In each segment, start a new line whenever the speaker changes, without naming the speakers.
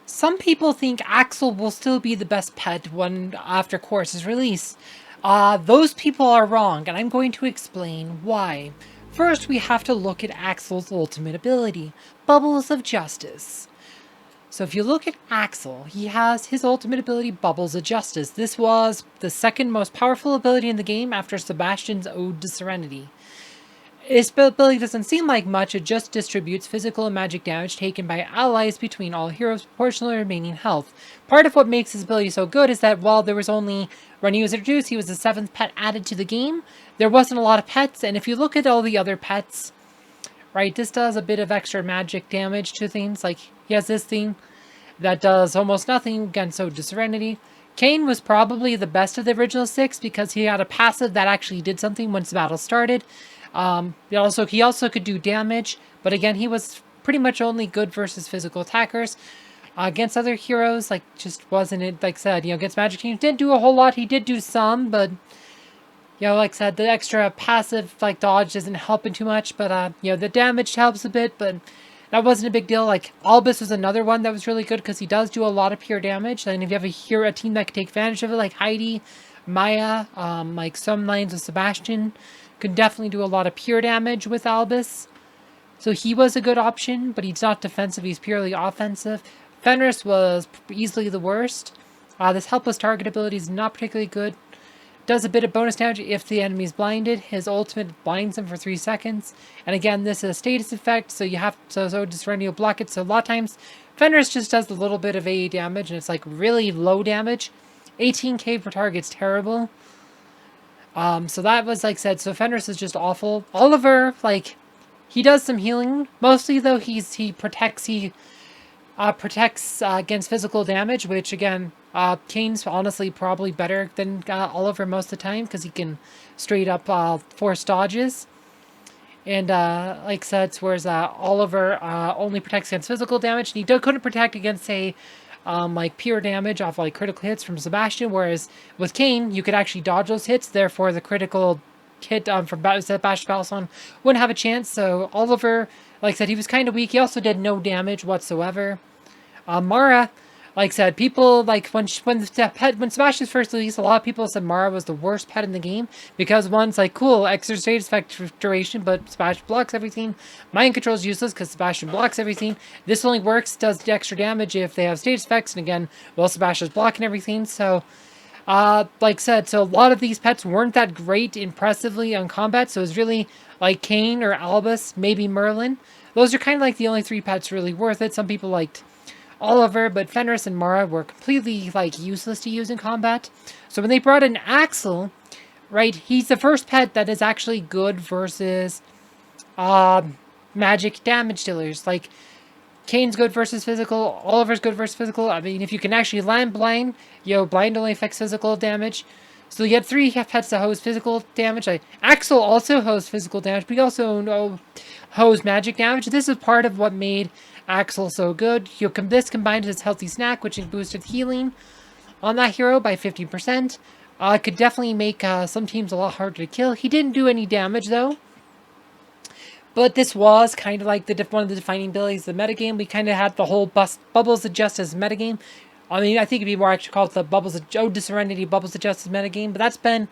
Some people think Axel will still be the best pet when after Khorus' release. Those people are wrong, and I'm going to explain why. First, we have to look at Axel's ultimate ability, Bubbles of Justice. So if you look at Axel, he has his ultimate ability, Bubbles of Justice. This was the second most powerful ability in the game after Sebastian's Ode to Serenity. Its ability doesn't seem like much, it just distributes physical and magic damage taken by allies between all heroes proportional to remaining health. Part of what makes his ability so good is that while there was only, when he was introduced, he was the 7th pet added to the game, there wasn't a lot of pets, and if you look at all the other pets, right, this does a bit of extra magic damage to things, like he has this thing that does almost nothing against Ode to Serenity. Kain was probably the best of the original 6 because he had a passive that actually did something once the battle started. He also could do damage, but again, he was pretty much only good versus physical attackers. Against other heroes, like, just wasn't it, like I said, against magic teams, didn't do a whole lot. He did do some, but, like I said, the extra passive, like, dodge doesn't help him too much, but, the damage helps a bit, but that wasn't a big deal. Like, Albus was another one that was really good because he does do a lot of pure damage, and if you have a team that can take advantage of it, like Heidi, Maya, like some lines of Sebastian, could definitely do a lot of pure damage with Albus. So he was a good option, but he's not defensive, he's purely offensive. Fenris was easily the worst. This helpless target ability is not particularly good. Does a bit of bonus damage if the enemy is blinded. His ultimate blinds him for 3 seconds. And again, this is a status effect, so you have to just will block it. So a lot of times, Fenris just does a little bit of AE damage, and it's like really low damage. 18k per target's terrible. So that was, like I said, so Fenris is just awful. Oliver, like, he does some healing. Mostly, though, he protects against physical damage, which, again, Kane's honestly probably better than Oliver most of the time, because he can straight up force dodges. And, like I said, whereas Oliver only protects against physical damage, and he couldn't protect against, say, like pure damage off like critical hits from Sebastian, whereas with Kain, you could actually dodge those hits, therefore the critical hit from Sebastian Balson wouldn't have a chance. So Oliver, like I said, he was kind of weak. He also did no damage whatsoever. Mara, like I said, people, like, when Sebastian's first released, a lot of people said Mara was the worst pet in the game, because one's like, cool, extra status effect duration, but Sebastian blocks everything. Mind control is useless, because Sebastian blocks everything. This only works, does the extra damage if they have status effects, and again, well, Sebastian's blocking everything, so, like I said, so a lot of these pets weren't that great impressively on combat, so it was really, like, Kain or Albus, maybe Merlin. Those are kind of like the only 3 pets really worth it. Some people liked Oliver, but Fenris and Mara were completely, like, useless to use in combat. So when they brought in Axel, right, he's the first pet that is actually good versus magic damage dealers. Like, Kane's good versus physical, Oliver's good versus physical. I mean, if you can actually land blind, blind only affects physical damage. So you get 3 pets that host physical damage. Axel also hosts physical damage, but he also hosts magic damage. This is part of what made Axel so good. This combined with his healthy snack, which boosted healing on that hero by 50%. Could definitely make some teams a lot harder to kill. He didn't do any damage, though. But this was kind of like one of the defining abilities of the metagame. We kind of had the whole Bubbles of Justice metagame. I mean, I think it'd be more actually called the Ode to Serenity Bubbles of Justice metagame. But that's been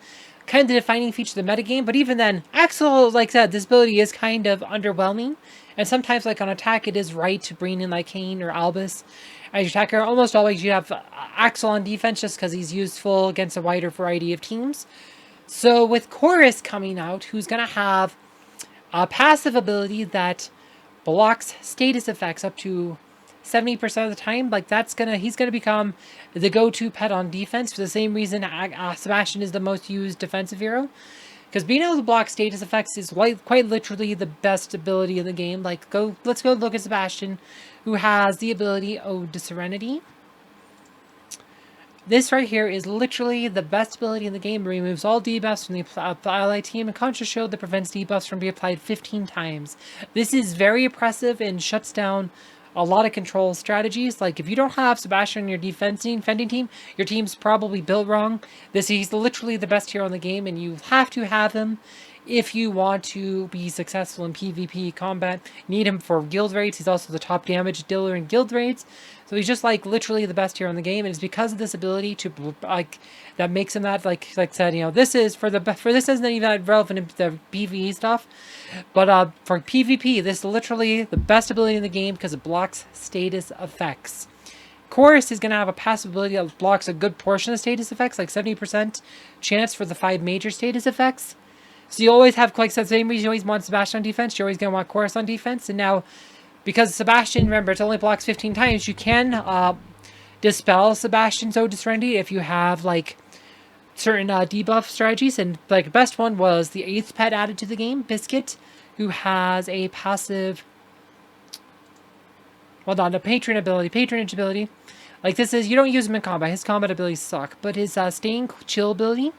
kind of the defining feature of the metagame. But even then, Axel, like I said, this ability is kind of underwhelming. And sometimes, like, on attack, it is right to bring in, like, Kain or Albus as your attacker. Almost always you have Axel on defense just because he's useful against a wider variety of teams. So with Khorus coming out, who's going to have a passive ability that blocks status effects up to 70% of the time, like, he's gonna become the go-to pet on defense for the same reason Sebastian is the most used defensive hero. Because being able to block status effects is quite literally the best ability in the game. Like, let's go look at Sebastian, who has the ability Ode to Serenity. This right here is literally the best ability in the game. It removes all debuffs from the ally team, and Contra shield that prevents debuffs from being applied 15 times. This is very oppressive and shuts down a lot of control strategies. Like, if you don't have Sebastian on your defending team, your team's probably built wrong. He's literally the best hero in the game, and you have to have him if you want to be successful in PvP combat. You need him for guild raids. He's also the top damage dealer in guild raids. So he's just like literally the best hero in the game, and it's because of this ability to like that makes him that like I said, you know, this is for this isn't even that relevant in the PvE stuff, but for PvP, this is literally the best ability in the game because it blocks status effects. Khorus is going to have a passive ability that blocks a good portion of status effects, like 70% chance for the 5 major status effects. So you always have, like I said, the same reason you always want Sebastian on defense, you're always going to want Khorus on defense. And now, because Sebastian, remember, it only blocks 15 times, you can dispel Sebastian's Ode to Serenity if you have, like, certain debuff strategies. And, like, the best one was the 8th pet added to the game, Biscuit, who has a passive... Well, not a patronage ability. Like, this is, you don't use him in combat. His combat abilities suck. But his staying chill ability,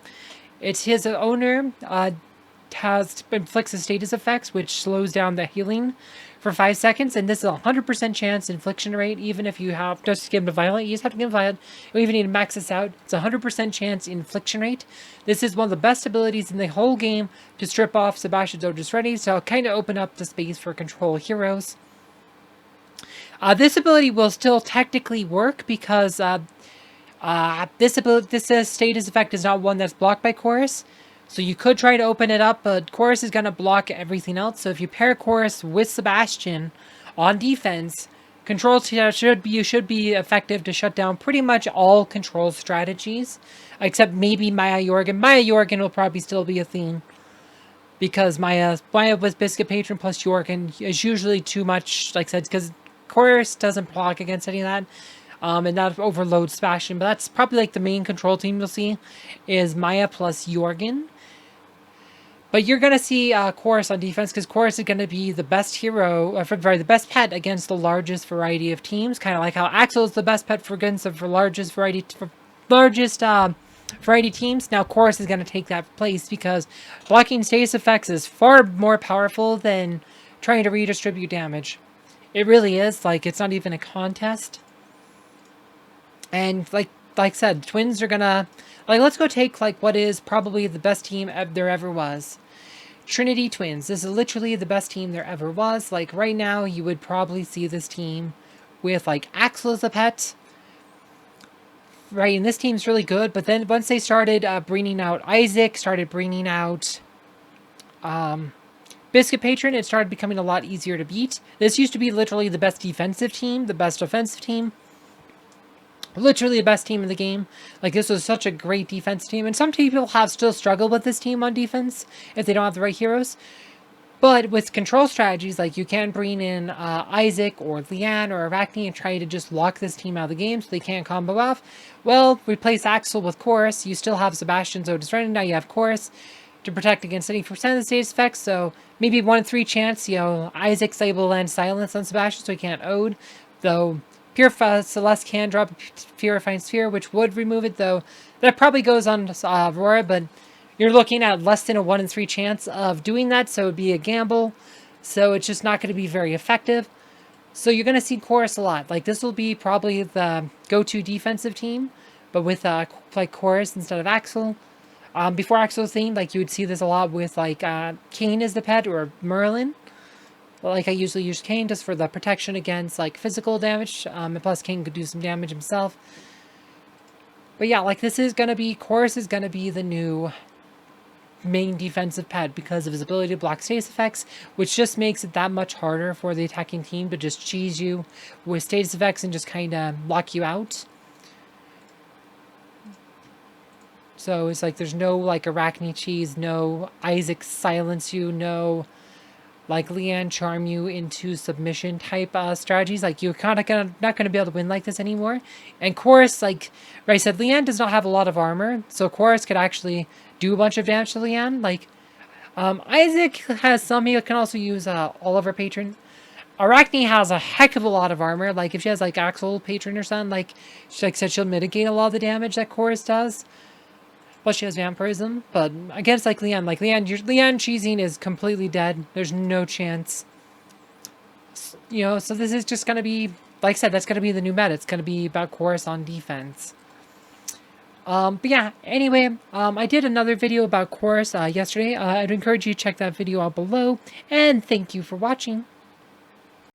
it's his owner inflicts a status effects, which slows down the healing for 5 seconds. And this is a 100% chance infliction rate, even if you have just give him a violent. You just have to give him violent. You don't even need to max this out. It's a 100% chance infliction rate. This is one of the best abilities in the whole game to strip off Sebastian's Ode to Serenity. So I'll kind of open up the space for control heroes. This ability will still technically work because this status effect is not one that's blocked by Khorus. So you could try to open it up, but Khorus is going to block everything else. So if you pair Khorus with Sebastian on defense, control should be effective to shut down pretty much all control strategies, except maybe Maya Jorgen. Maya Jorgen will probably still be a theme, because Maya with Biscuit Patron plus Jorgen is usually too much, like I said, because Khorus doesn't block against any of that. And that overloads Sebastian, but that's probably like the main control team you'll see is Maya plus Jorgen. But you're going to see Khorus on defense, because Khorus is going to be the best hero, the best pet against the largest variety of teams. Kind of like how Axel is the best pet against the largest variety teams. Now Khorus is going to take that place, because blocking status effects is far more powerful than trying to redistribute damage. It really is. Like, it's not even a contest. And like I said, twins are gonna, like, let's go take like what is probably the best team there ever was. Trinity Twins. This is literally the best team there ever was. Like, right now you would probably see this team with like Axel as a pet. Right, and this team's really good, but then once they started bringing out Isaac, started bringing out Biscuit Patron, it started becoming a lot easier to beat. This used to be literally the best defensive team, the best offensive team. Literally the best team in the game. Like, this was such a great defense team. And some people have still struggled with this team on defense if they don't have the right heroes. But with control strategies, like, you can bring in Isaac or Leanne or Arachne and try to just lock this team out of the game so they can't combo off. Well, replace Axel with Khorus. You still have Sebastian's Ode to Serenity. Now you have Khorus to protect against 80% of the status effects. So maybe 1 in 3 chance, you know, Isaac's able to land silence on Sebastian so he can't Ode. Though Celeste can drop Purifying Sphere, which would remove it, though that probably goes on Aurora, but you're looking at less than a 1 in 3 chance of doing that, so it would be a gamble. So it's just not going to be very effective. So you're going to see Khorus a lot. Like, this will be probably the go-to defensive team, but with like Khorus instead of Axel. Before Axel's theme, like, you would see this a lot with like Kayn as the pet or Merlin. Like, I usually use Kayn just for the protection against, like, physical damage. And plus, Kayn could do some damage himself. But yeah, like, Khorus is gonna be the new main defensive pet because of his ability to block status effects, which just makes it that much harder for the attacking team to just cheese you with status effects and just kind of lock you out. So it's like there's no, like, Arachne cheese, no Isaac silence you, no... like Leanne charm you into submission type strategies. Like, you're kind of not gonna be able to win like this anymore. And Khorus, like I said, Leanne does not have a lot of armor, so Khorus could actually do a bunch of damage to Leanne. Like, Isaac has some. He can also use Oliver Patron. Arachne has a heck of a lot of armor. Like, if she has like Axel Patron or something, like I said, she'll mitigate a lot of the damage that Khorus does. Plus, she has vampirism, but against like Leanne Leanne cheesing is completely dead. There's no chance. You know, so this is just gonna be, like I said, that's gonna be the new meta. It's gonna be about Khorus on defense. But yeah, anyway, I did another video about Chorus yesterday. I'd encourage you to check that video out below, and thank you for watching.